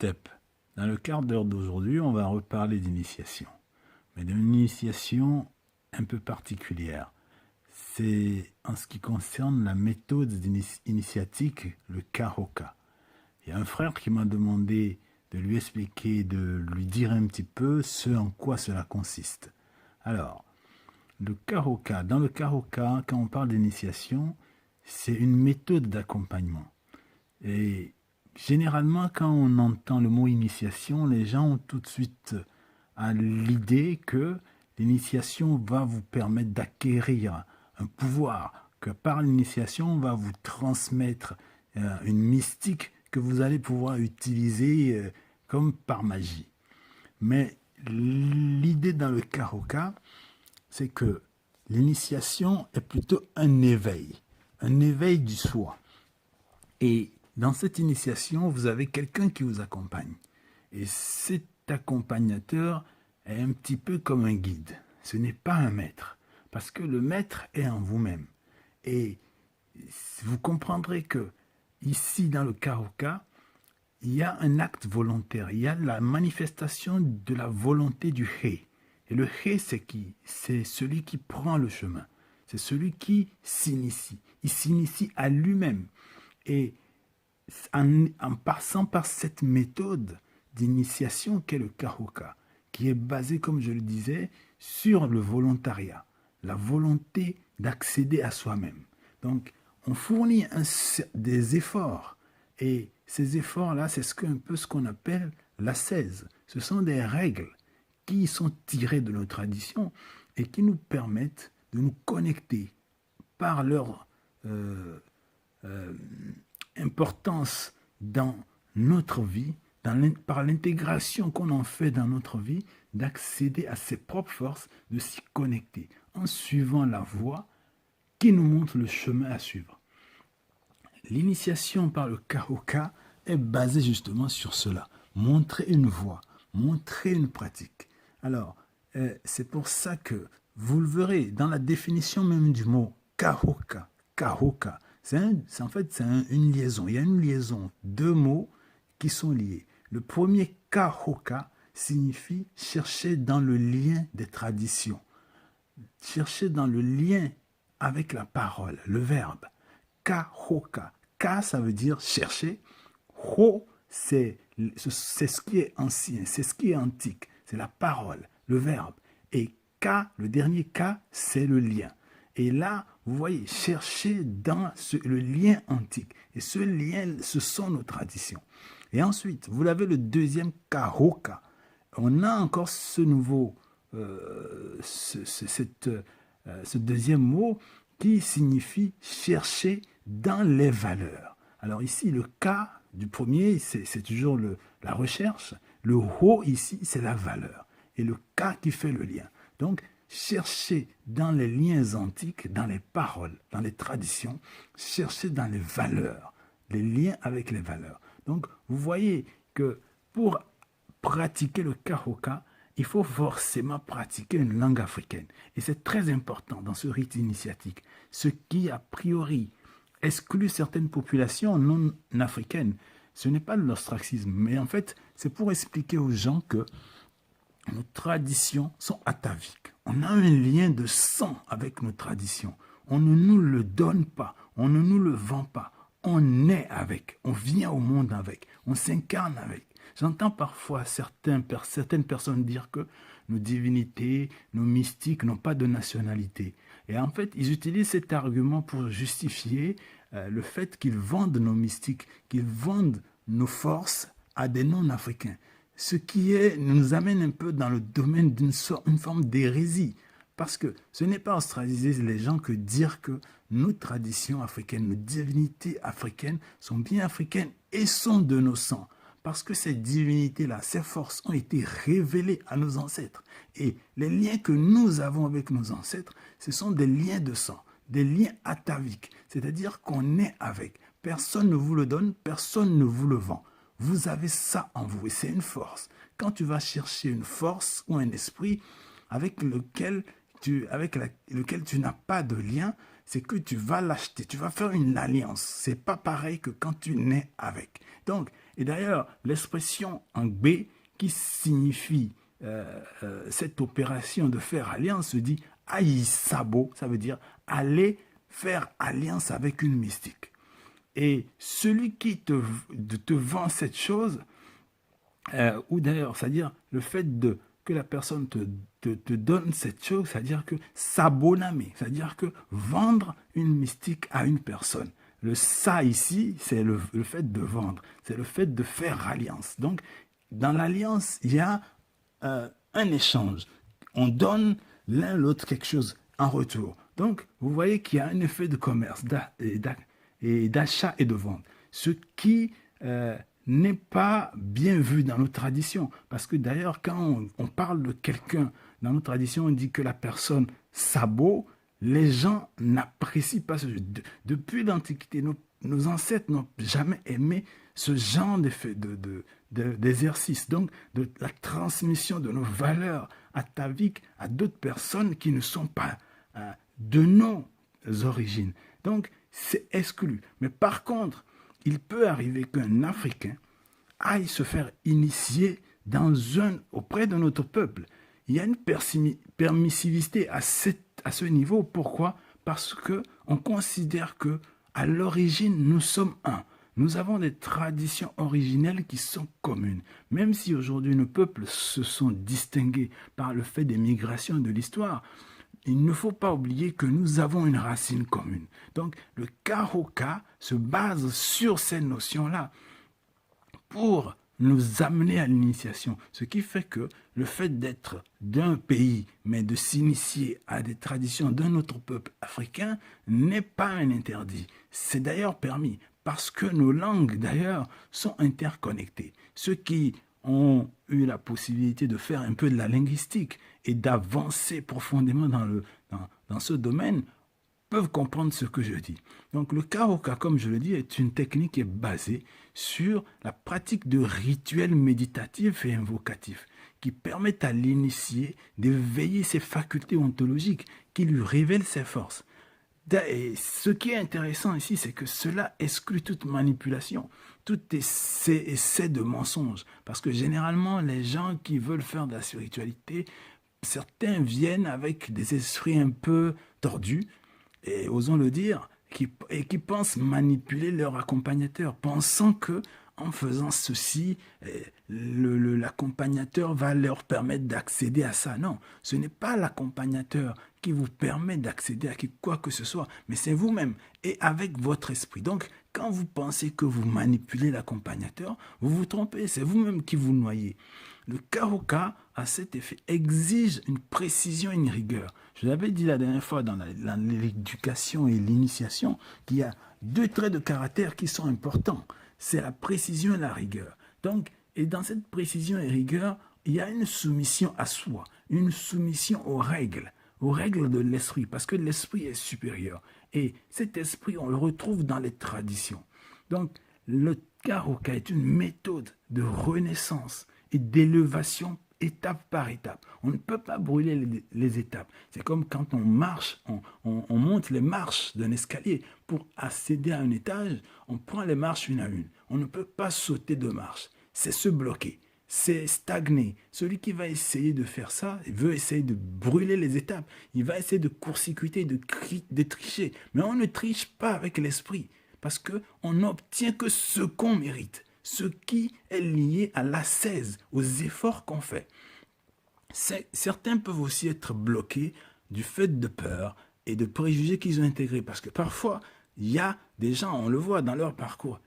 Tep. Dans le quart d'heure d'aujourd'hui, on va reparler d'initiation, mais d'une initiation un peu particulière. C'est en ce qui concerne la méthode initiatique, le Kahoka. Il y a un frère qui m'a demandé de lui expliquer, de lui dire un petit peu ce en quoi cela consiste. Alors, le Kahoka, dans le Kahoka, quand on parle d'initiation, c'est une méthode d'accompagnement. Et généralement, quand on entend le mot initiation, les gens ont tout de suite à l'idée que l'initiation va vous permettre d'acquérir un pouvoir, que par l'initiation, on va vous transmettre une mystique que vous allez pouvoir utiliser comme par magie. Mais l'idée dans le Kahoka, c'est que l'initiation est plutôt un éveil du soi. Et dans cette initiation, vous avez quelqu'un qui vous accompagne. Et cet accompagnateur est un petit peu comme un guide. Ce n'est pas un maître, parce que le maître est en vous-même. Et vous comprendrez que ici, dans le Kahoka, il y a un acte volontaire. Il y a la manifestation de la volonté du Hei. Et le Hei, c'est qui? C'est celui qui prend le chemin. C'est celui qui s'initie. Il s'initie à lui-même. Et en passant par cette méthode d'initiation qu'est le Kahoka, qui est basée, comme je le disais, sur le volontariat, la volonté d'accéder à soi-même. Donc, on fournit des efforts, et ces efforts-là, c'est un peu ce qu'on appelle l'ascèse. Ce sont des règles qui sont tirées de nos traditions et qui nous permettent de nous connecter par leur importance dans notre vie, par l'intégration qu'on en fait dans notre vie, d'accéder à ses propres forces, de s'y connecter en suivant la voie qui nous montre le chemin à suivre. L'initiation par le Kahoka est basée justement sur cela, montrer une voie, montrer une pratique. Alors, c'est pour ça que vous le verrez dans la définition même du mot Kahoka, c'est en fait une liaison. Il y a une liaison, deux mots qui sont liés. Le premier Kahoka signifie chercher dans le lien des traditions, chercher dans le lien avec la parole, le verbe. Kahoka. Ka, ça veut dire chercher. Ho, c'est ce qui est ancien, c'est ce qui est antique. C'est la parole, le verbe. Et ka, le dernier ka, c'est le lien. Et là, vous voyez, chercher dans le lien antique. Et ce lien, ce sont nos traditions. Et ensuite, vous avez le deuxième Kahoka. On a encore ce nouveau, ce deuxième mot qui signifie chercher dans les valeurs. Alors ici, le Ka du premier, c'est toujours la recherche. Le Ho ici, c'est la valeur. Et le Ka qui fait le lien. Donc, chercher dans les liens antiques, dans les paroles, dans les traditions, chercher dans les valeurs, les liens avec les valeurs. Donc, vous voyez que pour pratiquer le Kahoka, il faut forcément pratiquer une langue africaine. Et c'est très important dans ce rite initiatique. Ce qui, a priori, exclut certaines populations non africaines. Ce n'est pas de l'ostracisme, mais en fait, c'est pour expliquer aux gens que nos traditions sont ataviques. On a un lien de sang avec nos traditions. On ne nous le donne pas, on ne nous le vend pas. On est avec, on vient au monde avec, on s'incarne avec. J'entends parfois certaines personnes dire que nos divinités, nos mystiques n'ont pas de nationalité. Et en fait, ils utilisent cet argument pour justifier le fait qu'ils vendent nos mystiques, qu'ils vendent nos forces à des non-africains. Ce qui nous amène un peu dans le domaine d'une forme d'hérésie. Parce que ce n'est pas ostraciser les gens que dire que nos traditions africaines, nos divinités africaines sont bien africaines et sont de nos sangs. Parce que ces divinités-là, ces forces ont été révélées à nos ancêtres. Et les liens que nous avons avec nos ancêtres, ce sont des liens de sang, des liens ataviques. C'est-à-dire qu'on est avec. Personne ne vous le donne, personne ne vous le vend. Vous avez ça en vous et c'est une force. Quand tu vas chercher une force ou un esprit avec lequel tu n'as pas de lien, c'est que tu vas l'acheter, tu vas faire une alliance. C'est pas pareil que quand tu nais avec. Donc, Et d'ailleurs, l'expression en B qui signifie cette opération de faire alliance se dit Aïsabo, ça veut dire aller faire alliance avec une mystique. Et celui qui te vend cette chose, ou d'ailleurs, c'est-à-dire le fait que la personne te donne cette chose, c'est-à-dire que s'abonner, c'est-à-dire que vendre une mystique à une personne. Le ça ici, c'est le fait de vendre, c'est le fait de faire alliance. Donc, dans l'alliance, il y a un échange. On donne l'un l'autre quelque chose en retour. Donc, vous voyez qu'il y a un effet de commerce, d'achat et de vente. Ce qui n'est pas bien vu dans nos traditions. Parce que d'ailleurs, quand on parle de quelqu'un, dans nos traditions, on dit que la personne sabot, les gens n'apprécient pas ce jeu. Depuis l'Antiquité, nos ancêtres n'ont jamais aimé ce genre d'exercice. Donc, de la transmission de nos valeurs ataviques à d'autres personnes qui ne sont pas de nos origines. Donc, c'est exclu. Mais par contre, il peut arriver qu'un Africain aille se faire initier auprès de notre peuple. Il y a une permissivité à ce niveau. Pourquoi? Parce qu'on considère qu'à l'origine, nous sommes un. Nous avons des traditions originelles qui sont communes. Même si aujourd'hui nos peuples se sont distingués par le fait des migrations de l'histoire, il ne faut pas oublier que nous avons une racine commune. Donc le Kahoka se base sur ces notions-là pour nous amener à l'initiation. Ce qui fait que le fait d'être d'un pays, mais de s'initier à des traditions d'un autre peuple africain n'est pas un interdit. C'est d'ailleurs permis parce que nos langues d'ailleurs sont interconnectées. Ceux qui ont eu la possibilité de faire un peu de la linguistique et d'avancer profondément dans ce domaine peuvent comprendre ce que je dis. Donc le Kahoka, comme je le dis, est une technique qui est basée sur la pratique de rituels méditatifs et invocatifs qui permettent à l'initié d'éveiller ses facultés ontologiques, qui lui révèlent ses forces. Et ce qui est intéressant ici, c'est que cela exclut toute manipulation, tout essai de mensonge. Parce que généralement, les gens qui veulent faire de la spiritualité, certains viennent avec des esprits un peu tordus, et osons le dire, qui pensent manipuler leur accompagnateur, pensant que en faisant ceci, l'accompagnateur va leur permettre d'accéder à ça. Non, ce n'est pas l'accompagnateur qui vous permet d'accéder à quoi que ce soit, mais c'est vous-même et avec votre esprit. Donc, quand vous pensez que vous manipulez l'accompagnateur, vous vous trompez, c'est vous-même qui vous noyez. Le Kahoka, à cet effet, exige une précision et une rigueur. Je l'avais dit la dernière fois dans l'éducation et l'initiation qu'il y a deux traits de caractère qui sont importants. C'est la précision et la rigueur. Donc, et dans cette précision et rigueur, il y a une soumission à soi, une soumission aux règles de l'esprit, parce que l'esprit est supérieur. Et cet esprit, on le retrouve dans les traditions. Donc, le Kahoka est une méthode de renaissance et d'élévation étape par étape. On ne peut pas brûler les étapes. C'est comme quand on marche, on monte les marches d'un escalier. Pour accéder à un étage, on prend les marches une à une. On ne peut pas sauter de marche. C'est se bloquer. C'est stagner. Celui qui va essayer de faire ça, il veut essayer de brûler les étapes. Il va essayer de court-circuiter, de tricher. Mais on ne triche pas avec l'esprit. Parce qu'on n'obtient que ce qu'on mérite. Ce qui est lié à l'ascèse, aux efforts qu'on fait. Certains peuvent aussi être bloqués du fait de peur et de préjugés qu'ils ont intégrés. Parce que parfois, il y a des gens, on le voit dans leur parcours,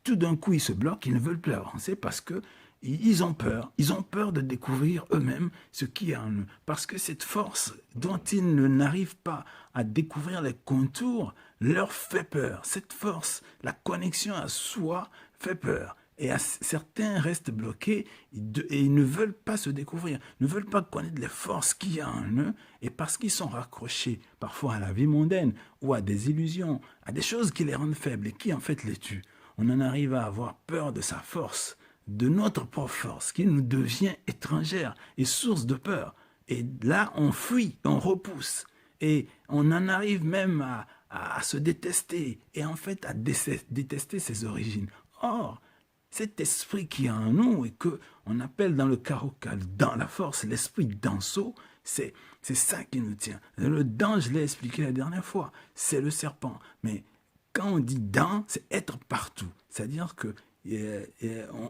tout d'un coup, ils se bloquent, ils ne veulent plus avancer parce qu'ils ont peur. Ils ont peur de découvrir eux-mêmes ce qui est en eux. Parce que cette force dont ils n'arrivent pas à découvrir les contours leur fait peur. Cette force, la connexion à soi, fait peur. Et certains restent bloqués et ils ne veulent pas se découvrir, ne veulent pas connaître les forces qu'il y a en eux. Et parce qu'ils sont raccrochés parfois à la vie mondaine ou à des illusions, à des choses qui les rendent faibles et qui en fait les tuent, on en arrive à avoir peur de sa force, de notre propre force, qui nous devient étrangère et source de peur. Et là, on fuit, on repousse. Et on en arrive même à se détester et en fait à détester ses origines. Or, cet esprit qui est en nous et que on appelle dans le Karoka, dans la force, l'esprit danseau, c'est ça qui nous tient. Le dent, je l'ai expliqué la dernière fois, c'est le serpent. Mais quand on dit dent, c'est être partout. C'est-à-dire que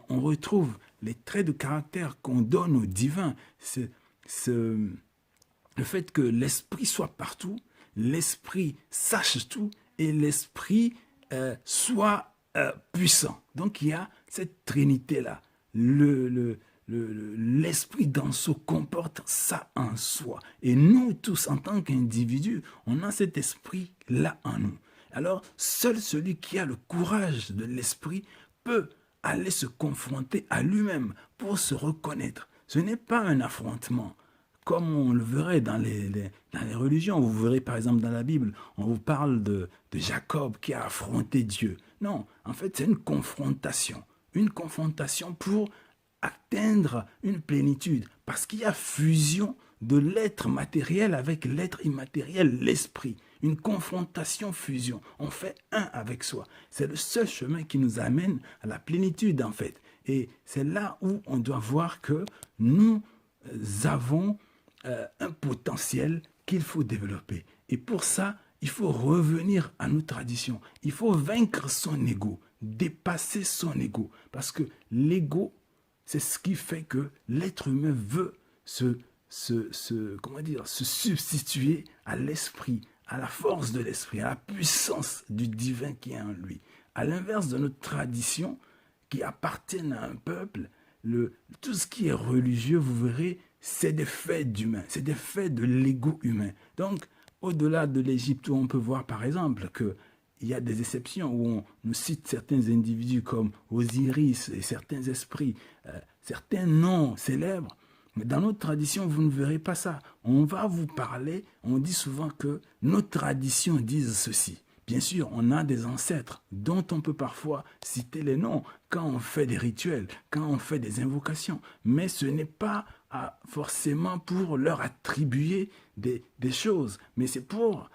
on retrouve les traits de caractère qu'on donne au divin. Le fait que l'esprit soit partout, l'esprit sache tout et l'esprit soit puissant. Donc il y a cette trinité-là. L'esprit danseau comporte ça en soi. Et nous tous, en tant qu'individus, on a cet esprit-là en nous. Alors, seul celui qui a le courage de l'esprit peut aller se confronter à lui-même pour se reconnaître. Ce n'est pas un affrontement, comme on le verrait dans les religions. Vous verrez par exemple dans la Bible, on vous parle de Jacob qui a affronté Dieu. Non, en fait c'est une confrontation pour atteindre une plénitude, parce qu'il y a fusion de l'être matériel avec l'être immatériel, l'esprit. Une confrontation, fusion. On fait un avec soi. C'est le seul chemin qui nous amène à la plénitude, en fait. Et c'est là où on doit voir que nous avons un potentiel qu'il faut développer. Et pour ça, il faut revenir à nos traditions. Il faut vaincre son ego, dépasser son ego. Parce que l'ego, c'est ce qui fait que l'être humain veut se substituer à l'esprit, à la force de l'esprit, à la puissance du divin qui est en lui. À l'inverse de notre tradition qui appartiennent à un peuple, tout ce qui est religieux, vous verrez, c'est des faits d'humains, c'est des faits de l'ego humain. Donc, au-delà de l'Égypte, où on peut voir par exemple qu'il y a des exceptions, où on nous cite certains individus comme Osiris et certains esprits, certains noms célèbres, mais dans notre tradition, vous ne verrez pas ça. On va vous parler, on dit souvent que nos traditions disent ceci. Bien sûr, on a des ancêtres dont on peut parfois citer les noms quand on fait des rituels, quand on fait des invocations. Mais ce n'est pas forcément pour leur attribuer des choses, mais c'est pour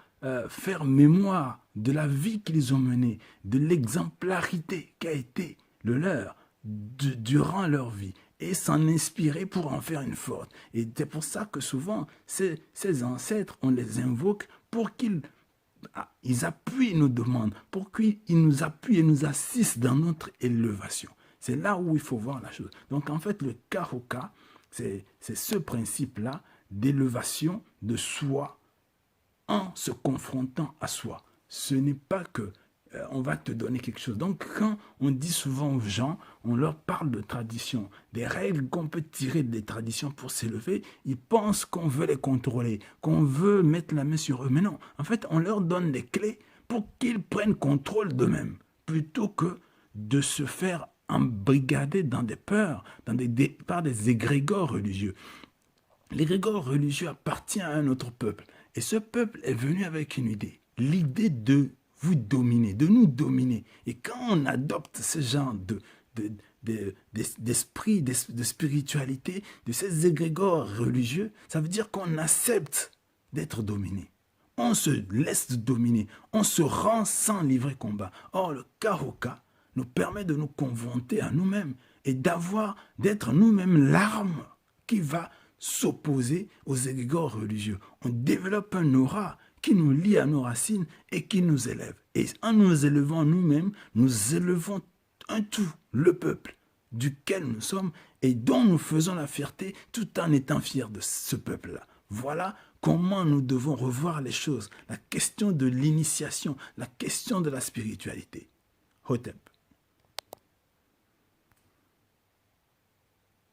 faire mémoire de la vie qu'ils ont menée, de l'exemplarité qui a été le leur durant leur vie, et s'en inspirer pour en faire une force. Et c'est pour ça que souvent, ces ancêtres, on les invoque pour qu'ils appuient nos demandes, pour qu'ils nous appuient et nous assistent dans notre élévation. C'est là où il faut voir la chose. Donc en fait, le Karoka, c'est ce principe-là d'élévation de soi en se confrontant à soi. Ce n'est pas que on va te donner quelque chose. Donc quand on dit souvent aux gens, on leur parle de tradition, des règles qu'on peut tirer des traditions pour s'élever, ils pensent qu'on veut les contrôler, qu'on veut mettre la main sur eux. Mais non, en fait, on leur donne des clés pour qu'ils prennent contrôle d'eux-mêmes, plutôt que de se faire embrigader dans des peurs, par des égrégores religieux. L'égrégore religieux appartient à un autre peuple. Et ce peuple est venu avec une idée. L'idée de vous dominer, de nous dominer. Et quand on adopte ce genre d'esprit, de spiritualité, de ces égrégores religieux, ça veut dire qu'on accepte d'être dominé. On se laisse dominer. On se rend sans livrer combat. Or, le Karoka nous permet de nous confronter à nous-mêmes et d'être nous-mêmes l'arme qui va s'opposer aux égrégores religieux. On développe un aura qui nous lie à nos racines et qui nous élève. Et en nous élevant nous-mêmes, nous élevons un tout, le peuple duquel nous sommes et dont nous faisons la fierté tout en étant fiers de ce peuple-là. Voilà comment nous devons revoir les choses. La question de l'initiation, la question de la spiritualité. Hotep.